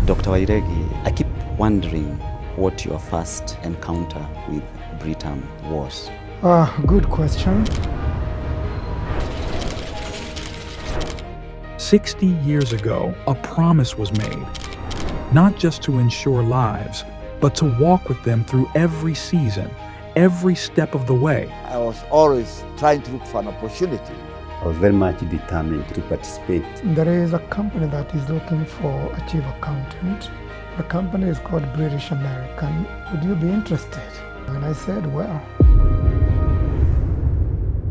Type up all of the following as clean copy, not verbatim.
Dr. Wairegi, I keep wondering what your first encounter with Britam was. Good question. 60 years ago, a promise was made, not just to ensure lives, but to walk with them through every season, every step of the way. I was always trying to look for an opportunity. I was very much determined to participate. There is a company that is looking for a chief accountant. The company is called British American. Would you be interested? And I said, well.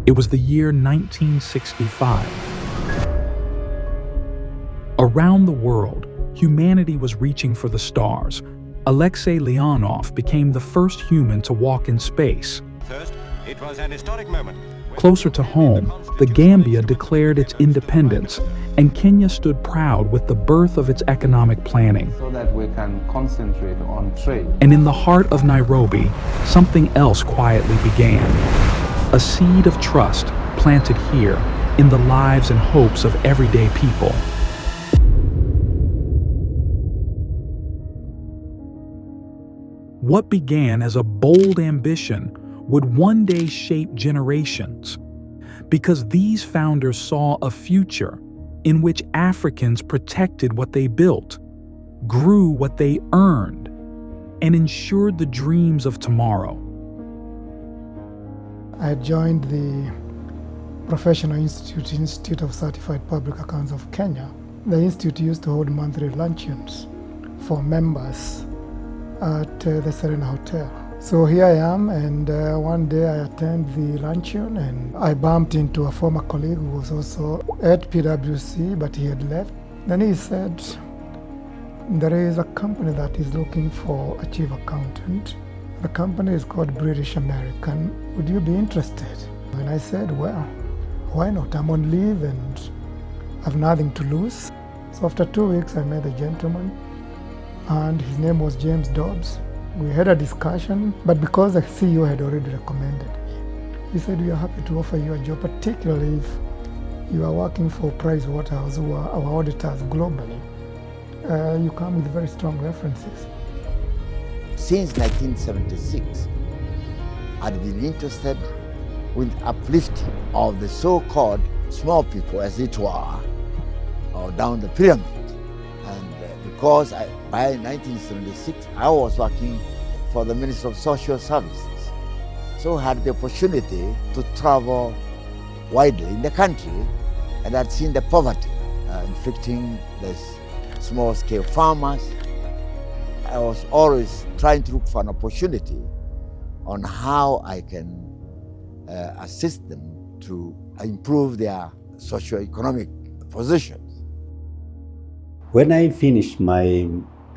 It was the year 1965. Around the world, humanity was reaching for the stars. Alexei Leonov became the first human to walk in space. First, it was an historic moment. Closer to home, the Gambia declared its independence, and Kenya stood proud with the birth of its economic planning. So that we can concentrate on trade. And in the heart of Nairobi, something else quietly began. A seed of trust planted here in the lives and hopes of everyday people. What began as a bold ambition would one day shape generations, because these founders saw a future in which Africans protected what they built, grew what they earned, and ensured the dreams of tomorrow. I joined the Professional Institute of Certified Public Accounts of Kenya. The institute used to hold monthly luncheons for members at the Serena Hotel. So here I am, and one day I attend the luncheon, and I bumped into a former colleague who was also at PwC, but he had left. Then he said, there is a company that is looking for a chief accountant. The company is called British American. Would you be interested? And I said, well, why not? I'm on leave and have nothing to lose. So after 2 weeks, I met a gentleman, and his name was James Dobbs. We had a discussion, but because the CEO had already recommended me, he said, we are happy to offer you a job, particularly if you are working for Pricewaterhouse, who are our auditors globally. You come with very strong references. Since 1976, I'd been interested with uplifting of the so-called small people, as it were, or down the pyramid. And because by 1976, I was working for the Ministry of Social Services. So I had the opportunity to travel widely in the country, and I'd seen the poverty inflicting the small-scale farmers. I was always trying to look for an opportunity on how I can assist them to improve their socio-economic positions. When I finished my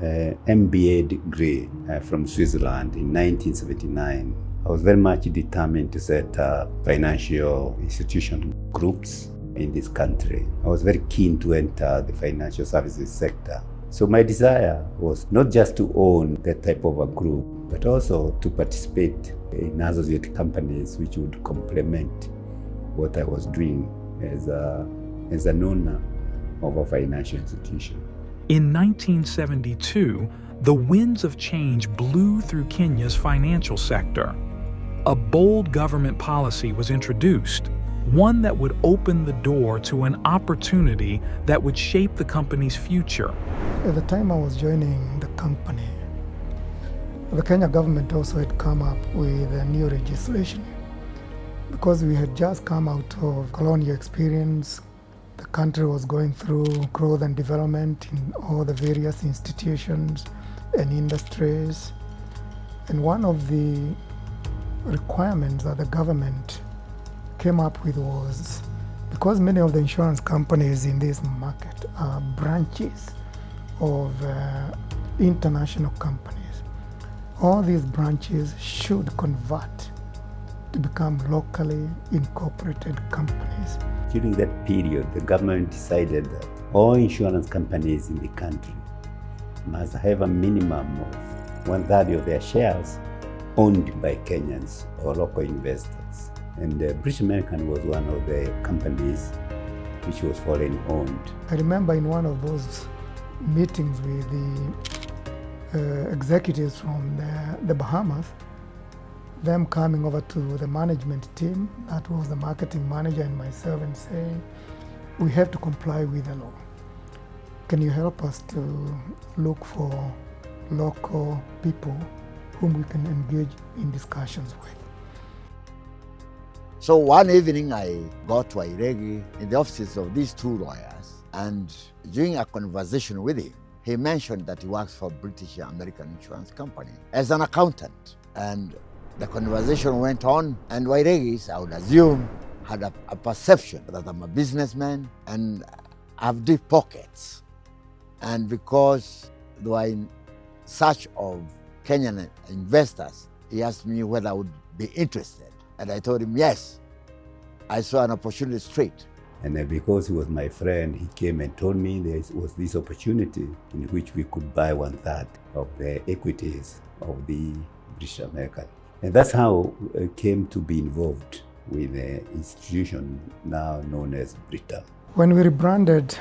MBA degree from Switzerland in 1979, I was very much determined to set up financial institution groups in this country. I was very keen to enter the financial services sector. So my desire was not just to own that type of a group, but also to participate in associate companies which would complement what I was doing as an owner of a financial institution. In 1972, the winds of change blew through Kenya's financial sector. A bold government policy was introduced, one that would open the door to an opportunity that would shape the company's future. At the time I was joining the company, the Kenya government also had come up with a new legislation. Because we had just come out of colonial experience, the country was going through growth and development in all the various institutions and industries. And one of the requirements that the government came up with was, because many of the insurance companies in this market are branches of international companies, all these branches should convert to become locally incorporated companies. During that period, the government decided that all insurance companies in the country must have a minimum of 1/3 of their shares owned by Kenyans or local investors. And British American was one of the companies which was foreign owned. I remember in one of those meetings with the executives from the Bahamas, them coming over to the management team, that was the marketing manager and myself, and saying, we have to comply with the law. Can you help us to look for local people whom we can engage in discussions with? So one evening I got to Wairegi in the offices of these two lawyers, and during a conversation with him, he mentioned that he works for a British American insurance company as an accountant. And the conversation went on, and Wairegis, I would assume, had a perception that I'm a businessman and have deep pockets. And because they were in search of Kenyan investors, he asked me whether I would be interested. And I told him, yes. I saw an opportunity straight. And then because he was my friend, he came and told me there was this opportunity in which we could buy 1/3 of the equities of the British American. And that's how I came to be involved with the institution now known as Britam. When we rebranded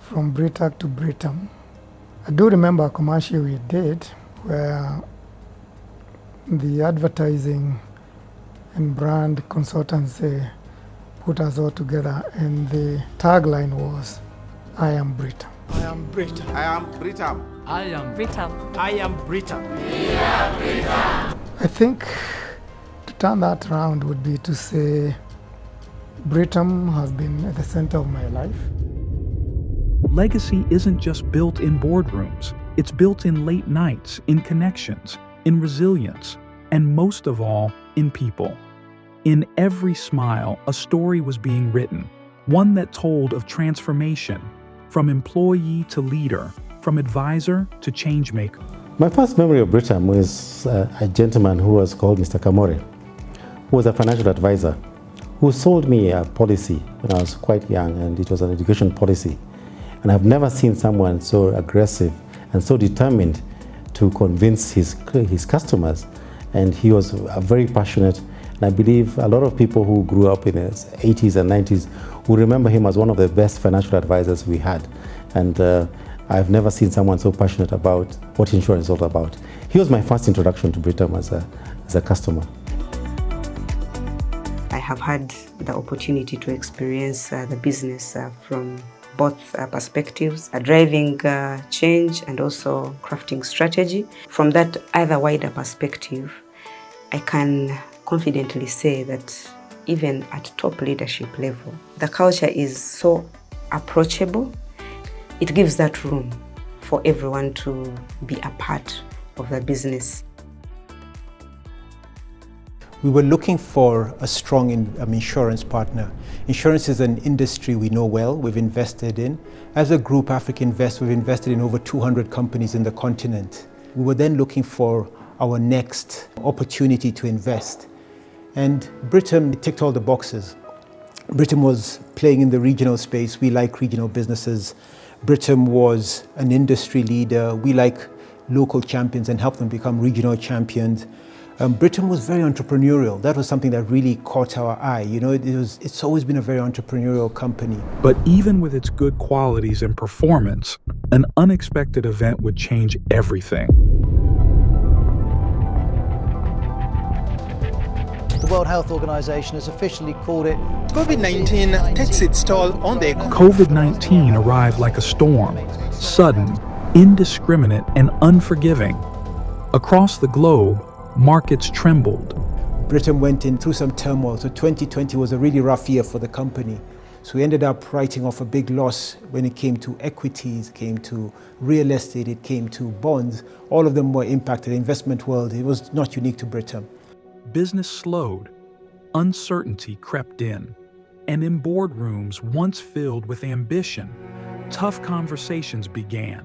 from Britam to Britam, I do remember a commercial we did where the advertising and brand consultancy put us all together, and the tagline was, I am Britam. I am Britam. I am Britam. I am Britam. I am Britam. I think to turn that around would be to say Britam has been at the center of my life. Legacy isn't just built in boardrooms. It's built in late nights, in connections, in resilience, and most of all, in people. In every smile, a story was being written, one that told of transformation, from employee to leader, from advisor to changemaker. My first memory of Britam was a gentleman who was called Mr. Kamore, who was a financial advisor, who sold me a policy when I was quite young, and it was an education policy. And I've never seen someone so aggressive and so determined to convince his customers. And he was very passionate. And I believe a lot of people who grew up in the 80s and 90s will remember him as one of the best financial advisors we had. And I've never seen someone so passionate about what insurance is all about. He was my first introduction to Britam as a customer. I have had the opportunity to experience the business from both perspectives, driving change and also crafting strategy. From that other wider perspective, I can confidently say that even at top leadership level, the culture is so approachable. It gives that room for everyone to be a part of the business. We were looking for a strong insurance partner. Insurance is an industry we know well, we've invested in. As a group, Africa Invest, we've invested in over 200 companies in the continent. We were then looking for our next opportunity to invest. And Britam ticked all the boxes. Britam was playing in the regional space. We like regional businesses. Britam was an industry leader. We like local champions and help them become regional champions. Britam was very entrepreneurial. That was something that really caught our eye. You know, it's always been a very entrepreneurial company. But even with its good qualities and performance, an unexpected event would change everything. The World Health Organization has officially called it COVID-19 takes its toll on the economy. COVID-19 arrived like a storm, sudden, indiscriminate, and unforgiving. Across the globe, markets trembled. Britam went in through some turmoil, so 2020 was a really rough year for the company. So we ended up writing off a big loss when it came to equities, it came to real estate, it came to bonds. All of them were impacted. The investment world, it was not unique to Britam. Business slowed, uncertainty crept in, and in boardrooms once filled with ambition, tough conversations began.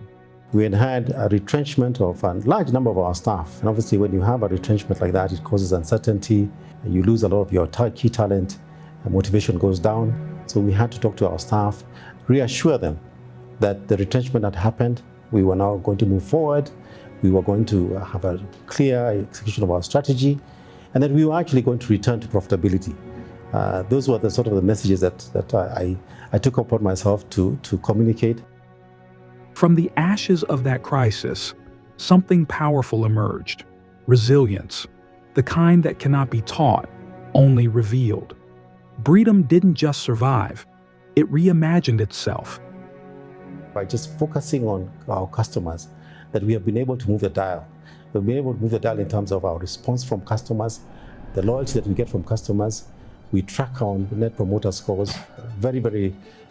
We had a retrenchment of a large number of our staff. And obviously when you have a retrenchment like that, it causes uncertainty, you lose a lot of your key talent, and motivation goes down. So we had to talk to our staff, reassure them that the retrenchment had happened, we were now going to move forward, we were going to have a clear execution of our strategy, and that we were actually going to return to profitability. Those were the sort of the messages that I took upon myself to communicate. From the ashes of that crisis, something powerful emerged: resilience, the kind that cannot be taught, only revealed. Britam didn't just survive, it reimagined itself. By just focusing on our customers, that we have been able to move the dial. We've been able to move the dial in terms of our response from customers, the loyalty that we get from customers. We track our net promoter scores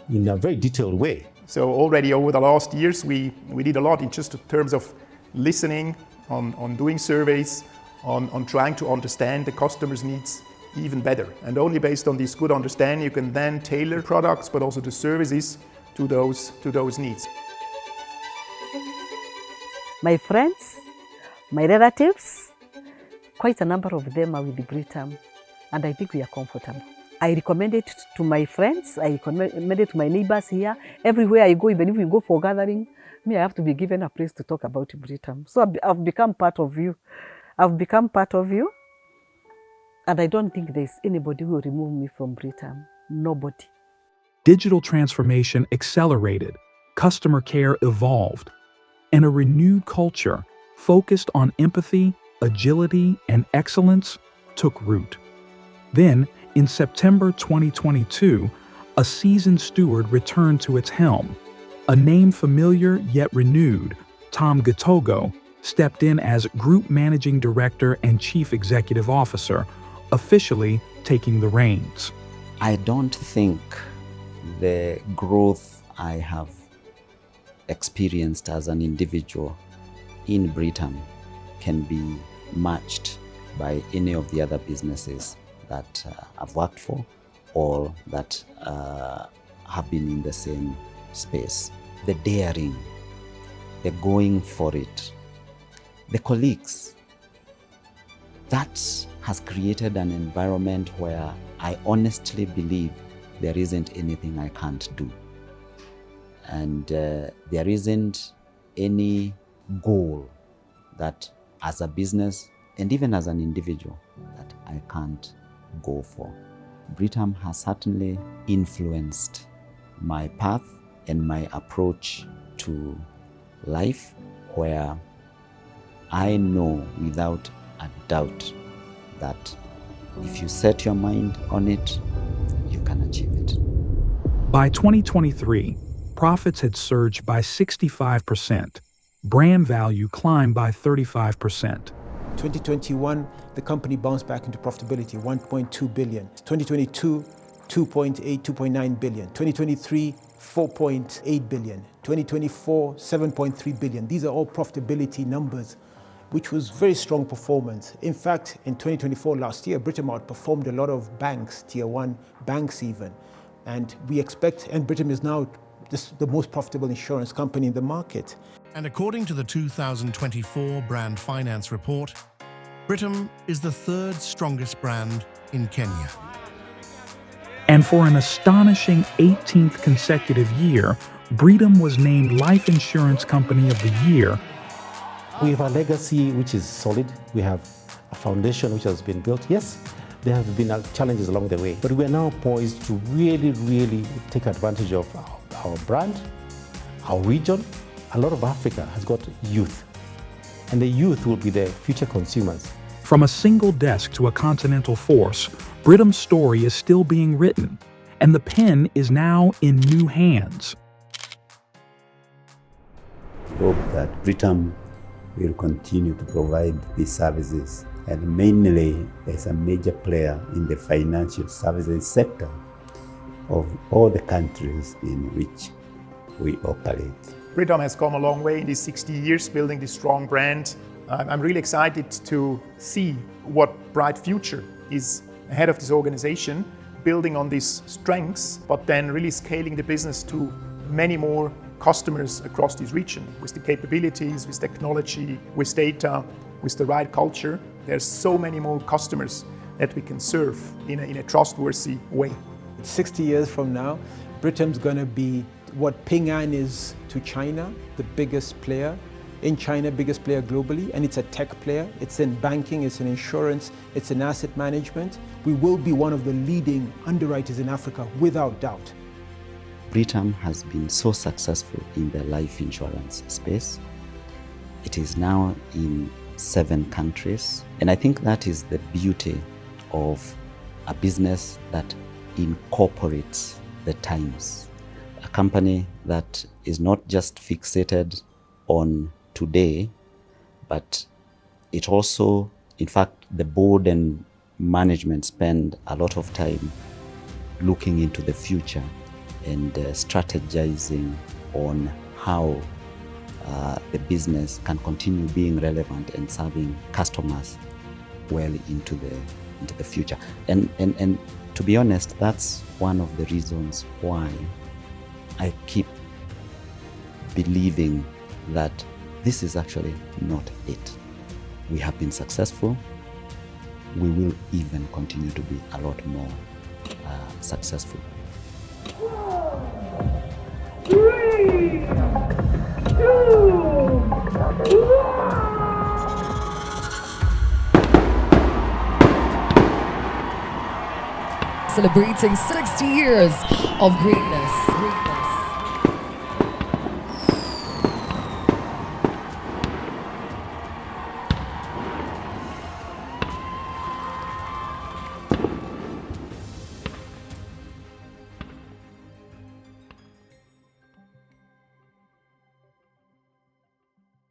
in a very detailed way. So already over the last years, we did a lot in just terms of listening, on doing surveys, on trying to understand the customer's needs even better. And only based on this good understanding, you can then tailor products, but also the services to those needs. My friends, my relatives, quite a number of them are with Britam, and I think we are comfortable. I recommend it to my friends, I recommend it to my neighbors here. Everywhere I go, even if we go for gathering, I have to be given a place to talk about Britam. So I've become part of you. I've become part of you, and I don't think there's anybody who will remove me from Britam. Nobody. Digital transformation accelerated, customer care evolved, and a renewed culture focused on empathy, agility, and excellence took root. Then, in September 2022, a seasoned steward returned to its helm. A name familiar yet renewed, Tom Gatogo, stepped in as Group Managing Director and Chief Executive Officer, officially taking the reins. I don't think the growth I have experienced as an individual in Britam can be matched by any of the other businesses that I've worked for or that have been in the same space. The daring, the going for it, the colleagues, that has created an environment where I honestly believe there isn't anything I can't do. And there isn't any goal that as a business and even as an individual that I can't go for. Britam has certainly influenced my path and my approach to life, where I know without a doubt that if you set your mind on it, you can achieve it. By 2023, profits had surged by 65%. Brand value climbed by 35%. 2021, the company bounced back into profitability, 1.2 billion. 2022, 2.9 billion. 2023, 4.8 billion. 2024, 7.3 billion. These are all profitability numbers, which was very strong performance. In fact, in 2024, last year, Britam outperformed a lot of banks, tier one banks even. And we expect, and Britam is now the most profitable insurance company in the market. And according to the 2024 Brand Finance Report, Britam is the third strongest brand in Kenya. And for an astonishing 18th consecutive year, Britam was named Life Insurance Company of the Year. We have a legacy which is solid. We have a foundation which has been built. Yes, there have been challenges along the way, but we are now poised to really take advantage of our brand, our region. A lot of Africa has got youth, and the youth will be the future consumers. From a single desk to a continental force, Britam's story is still being written, and the pen is now in new hands. I hope that Britam will continue to provide these services, and mainly as a major player in the financial services sector of all the countries in which we operate. Britam has come a long way in these 60 years building this strong brand. I'm really excited to see what bright future is ahead of this organization, building on these strengths, but then really scaling the business to many more customers across this region with the capabilities, with technology, with data, with the right culture. There's so many more customers that we can serve in a trustworthy way. 60 years from now, Britam's going to be what Ping An is to China, the biggest player in China, biggest player globally, and it's a tech player. It's in banking, it's in insurance, it's in asset management. We will be one of the leading underwriters in Africa, without doubt. Britam has been so successful in the life insurance space. It is now in 7 countries, and I think that is the beauty of a business that incorporates the times. A company that is not just fixated on today, but it also, in fact, the board and management spend a lot of time looking into the future and strategizing on how the business can continue being relevant and serving customers well into the future. And to be honest, that's one of the reasons why I keep believing that this is actually not it. We have been successful. We will even continue to be a lot more successful. 3, 2, 1. Celebrating 60 years of greatness.